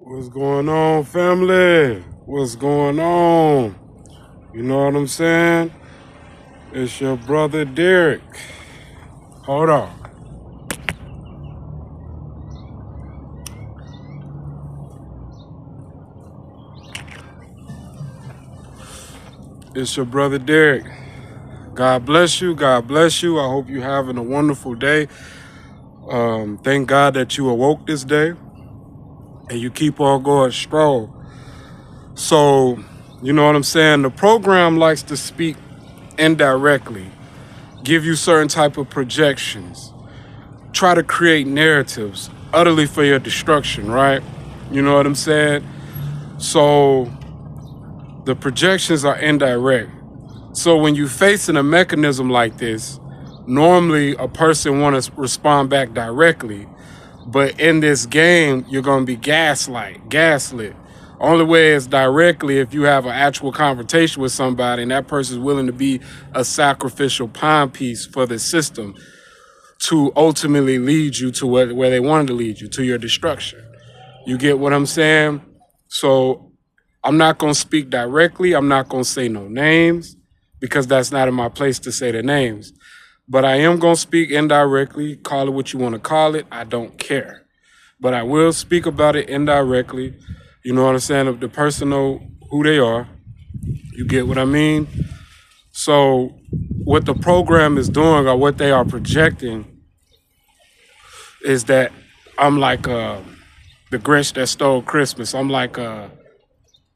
What's going on, family? What's going on? You know what I'm saying? It's your brother Derek. Hold on. It's your brother Derek. God bless you. God bless you. I hope you're having a wonderful day. Thank God that you awoke this day and you keep on going strong. So, you know what I'm saying? The program likes to speak indirectly, give you certain type of projections, try to create narratives utterly for your destruction, right? You know what I'm saying? So the projections are indirect. So when you facing a mechanism like this, normally a person want to respond back directly, but in this game, you're going to be gaslit. Only way is directly if you have an actual confrontation with somebody and that person is willing to be a sacrificial pawn piece for the system to ultimately lead you to where they wanted to lead you, to your destruction. You get what I'm saying? So I'm not going to speak directly. I'm not going to say no names because that's not in my place to say the names. But I am going to speak indirectly. Call it what you want to call it. I don't care. But I will speak about it indirectly. You know what I'm saying? If the person know who they are, you get what I mean? So what the program is doing or what they are projecting is that I'm like the Grinch that stole Christmas. I'm like the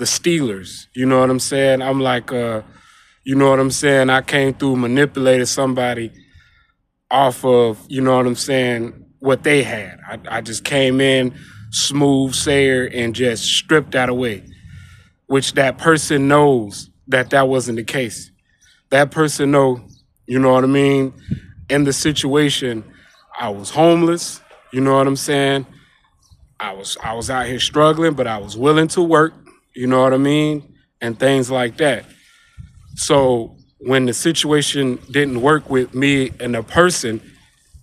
Steelers. You know what I'm saying? I'm like, you know what I'm saying? I came through, manipulated somebody off of, you know what I'm saying, what they had. I just came in smooth sayer and just stripped that away, which that person knows that that wasn't the case. That person know, you know what I mean? In the situation, I was homeless. You know what I'm saying? I was out here struggling, but I was willing to work, you know what I mean? And things like that. So when the situation didn't work with me and the person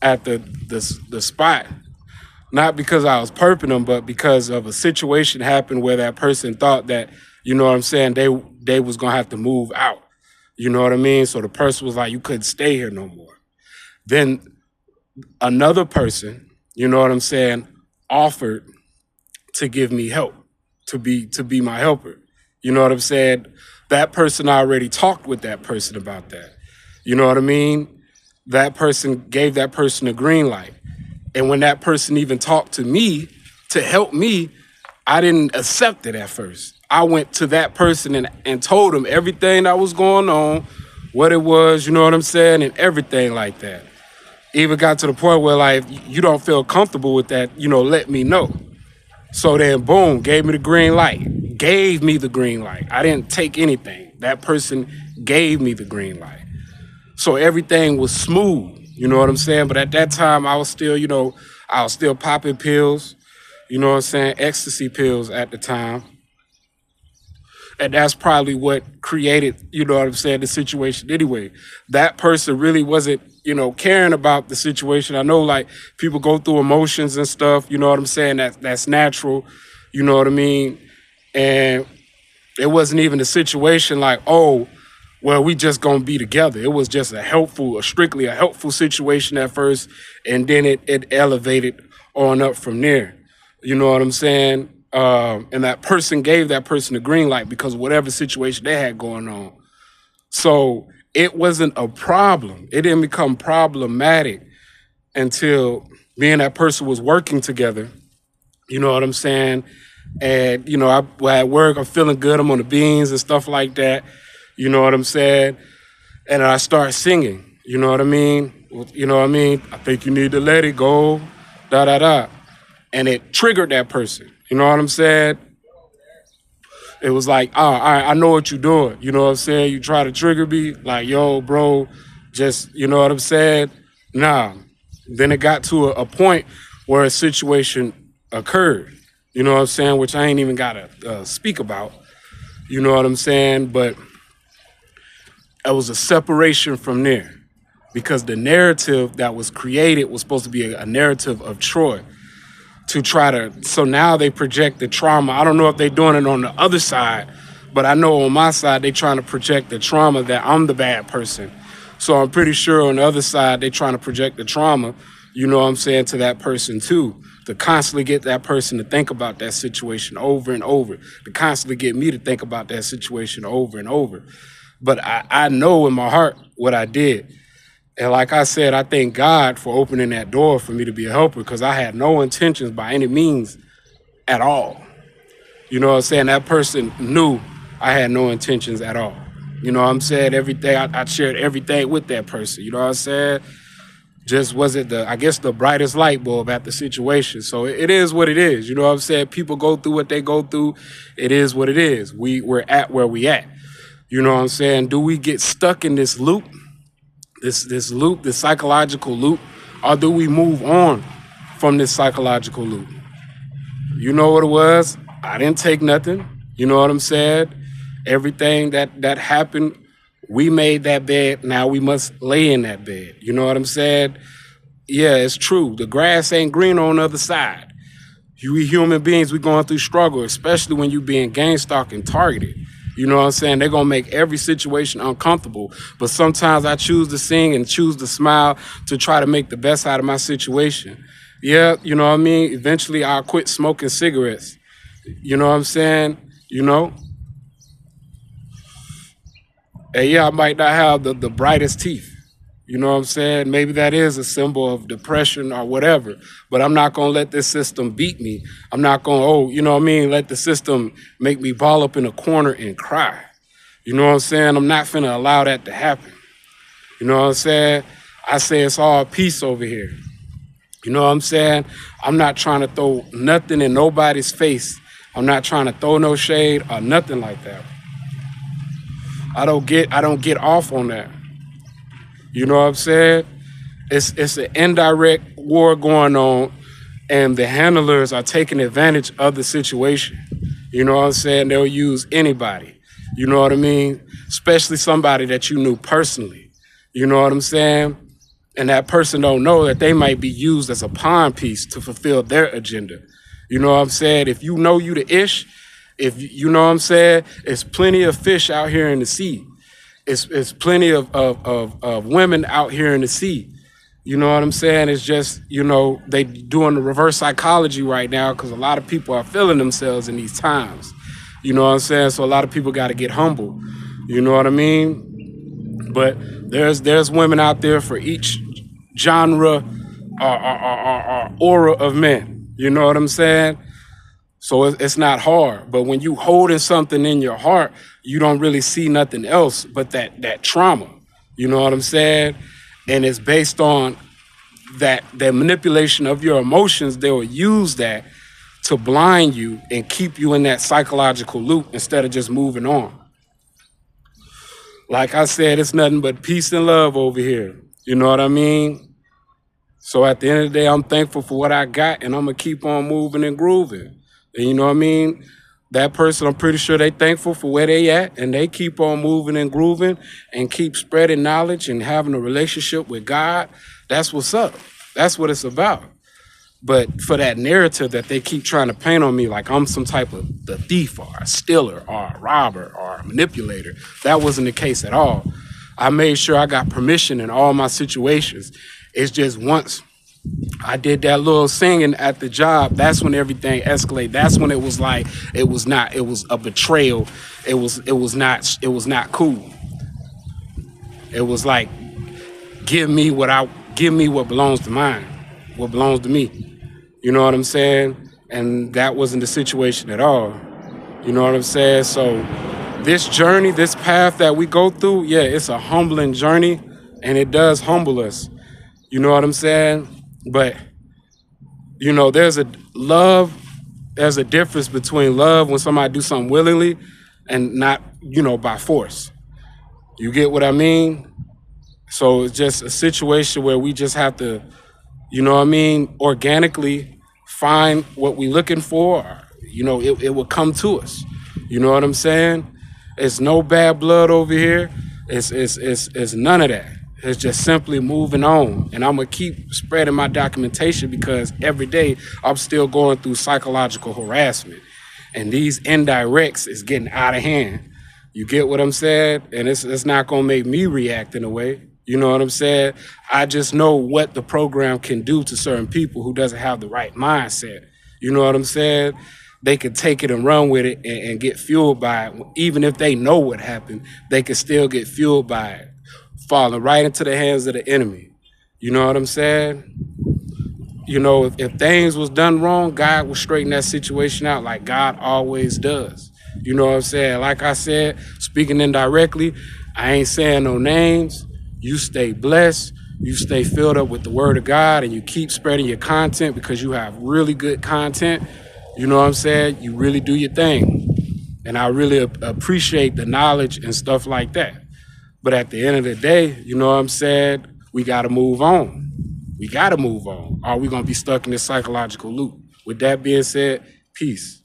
at the spot, not because I was perping them, but because of a situation happened where that person thought that, you know what I'm saying, they was gonna have to move out. You know what I mean? So the person was like, you couldn't stay here no more. Then another person, you know what I'm saying, offered to give me help, to be my helper. You know what I'm saying? That person I already talked with that person about that. You know what I mean? That person gave that person a green light. And when that person even talked to me to help me, I didn't accept it at first. I went to that person and told him everything that was going on, what it was, you know what I'm saying, and everything like that. Even got to the point where, like, you don't feel comfortable with that, you know, let me know. So then, boom, gave me the green light. Gave me the green light. I didn't take anything. That person gave me the green light. So everything was smooth. You know what I'm saying? But at that time, I was still, you know, I was still popping pills. You know what I'm saying? Ecstasy pills at the time. And that's probably what created, you know what I'm saying, the situation anyway. That person really wasn't, you know, caring about the situation. I know, like, people go through emotions and stuff, you know what I'm saying? That's natural, you know what I mean? And it wasn't even a situation like, oh, well, we just gonna be together. It was just strictly a helpful situation at first, and then it elevated on up from there. You know what I'm saying? And that person gave that person the green light because of whatever situation they had going on. So it wasn't a problem. It didn't become problematic until me and that person was working together. You know what I'm saying? And, you know, at work, I'm feeling good. I'm on the beans and stuff like that. You know what I'm saying? And I start singing. You know what I mean? You know what I mean? I think you need to let it go. Da da da. And it triggered that person. You know what I'm saying? It was like, oh, all right, I know what you're doing. You know what I'm saying? You try to trigger me, like, yo, bro, just, you know what I'm saying? Nah. Then it got to a point where a situation occurred. You know what I'm saying? Which I ain't even got to speak about. You know what I'm saying? But it was a separation from there because the narrative that was created was supposed to be a narrative of Troy. to try to, so now they project the trauma. I don't know if they're doing it on the other side, but I know on my side, they trying to project the trauma that I'm the bad person. So I'm pretty sure on the other side, they trying to project the trauma, you know what I'm saying, to that person too, to constantly get that person to think about that situation over and over, to constantly get me to think about that situation over and over. But I know in my heart what I did. And like I said, I thank God for opening that door for me to be a helper, because I had no intentions by any means at all. You know what I'm saying? That person knew I had no intentions at all. You know what I'm saying? Everything, I shared everything with that person. You know what I'm saying? Just wasn't I guess the brightest light bulb at the situation. So it is what it is. You know what I'm saying? People go through what they go through. It is what it is. We're at where we at. You know what I'm saying? Do we get stuck in this loop? This loop, this psychological loop, or do we move on from this psychological loop? You know what it was? I didn't take nothing. You know what I'm saying? Everything that happened, we made that bed. Now we must lay in that bed. You know what I'm saying? Yeah, it's true. The grass ain't green on the other side. We human beings, we going through struggle, especially when you being gang stalked and targeted. You know what I'm saying? They're going to make every situation uncomfortable. But sometimes I choose to sing and choose to smile to try to make the best out of my situation. Yeah, you know what I mean? Eventually I'll quit smoking cigarettes. You know what I'm saying? You know? And yeah, I might not have the brightest teeth. You know what I'm saying? Maybe that is a symbol of depression or whatever, but I'm not going to let this system beat me. I'm not going to, you know what I mean, let the system make me ball up in a corner and cry. You know what I'm saying? I'm not finna allow that to happen. You know what I'm saying? I say it's all peace over here. You know what I'm saying? I'm not trying to throw nothing in nobody's face. I'm not trying to throw no shade or nothing like that. I don't get off on that. You know what I'm saying? It's an indirect war going on, and the handlers are taking advantage of the situation. You know what I'm saying? They'll use anybody. You know what I mean? Especially somebody that you knew personally. You know what I'm saying? And that person don't know that they might be used as a pawn piece to fulfill their agenda. You know what I'm saying? If you know you the ish, if you know what I'm saying, there's plenty of fish out here in the sea. It's plenty of women out here in the sea. You know what I'm saying? It's just, you know, they doing the reverse psychology right now because a lot of people are feeling themselves in these times. You know what I'm saying? So a lot of people got to get humble. You know what I mean? But there's women out there for each genre or aura of men. You know what I'm saying? So it's not hard. But when you holding something in your heart, you don't really see nothing else but that trauma. You know what I'm saying? And it's based on that manipulation of your emotions. They will use that to blind you and keep you in that psychological loop instead of just moving on. Like I said, it's nothing but peace and love over here. You know what I mean? So at the end of the day, I'm thankful for what I got, and I'm going to keep on moving and grooving. And you know what I mean? That person, I'm pretty sure they thankful for where they at, and they keep on moving and grooving and keep spreading knowledge and having a relationship with God. That's what's up. That's what it's about. But for that narrative that they keep trying to paint on me like I'm some type of the thief or a stealer or a robber or a manipulator, that wasn't the case at all. I made sure I got permission in all my situations. It's just once I did that little singing at the job, that's when everything escalated. That's when it was like, it was a betrayal. It was not cool. It was like, give me what belongs to mine, what belongs to me. You know what I'm saying? And that wasn't the situation at all. You know what I'm saying? So this journey, this path that we go through, yeah, it's a humbling journey, and it does humble us. You know what I'm saying? But, you know, there's a difference between love when somebody do something willingly and not, you know, by force. You get what I mean? So it's just a situation where we just have to, you know what I mean, organically find what we're looking for. You know, it will come to us. You know what I'm saying? It's no bad blood over here. It's none of that. It's just simply moving on. And I'm going to keep spreading my documentation because every day I'm still going through psychological harassment. And these indirects is getting out of hand. You get what I'm saying? And it's not going to make me react in a way. You know what I'm saying? I just know what the program can do to certain people who doesn't have the right mindset. You know what I'm saying? They could take it and run with it and get fueled by it. Even if they know what happened, they could still get fueled by it, falling right into the hands of the enemy. You know what I'm saying? You know, if things was done wrong, God will straighten that situation out like God always does. You know what I'm saying? Like I said, speaking indirectly, I ain't saying no names. You stay blessed. You stay filled up with the word of God and you keep spreading your content because you have really good content. You know what I'm saying? You really do your thing. And I really appreciate the knowledge and stuff like that. But at the end of the day, you know what I'm saying? We got to move on. We got to move on. Or we going to be stuck in this psychological loop. With that being said, peace.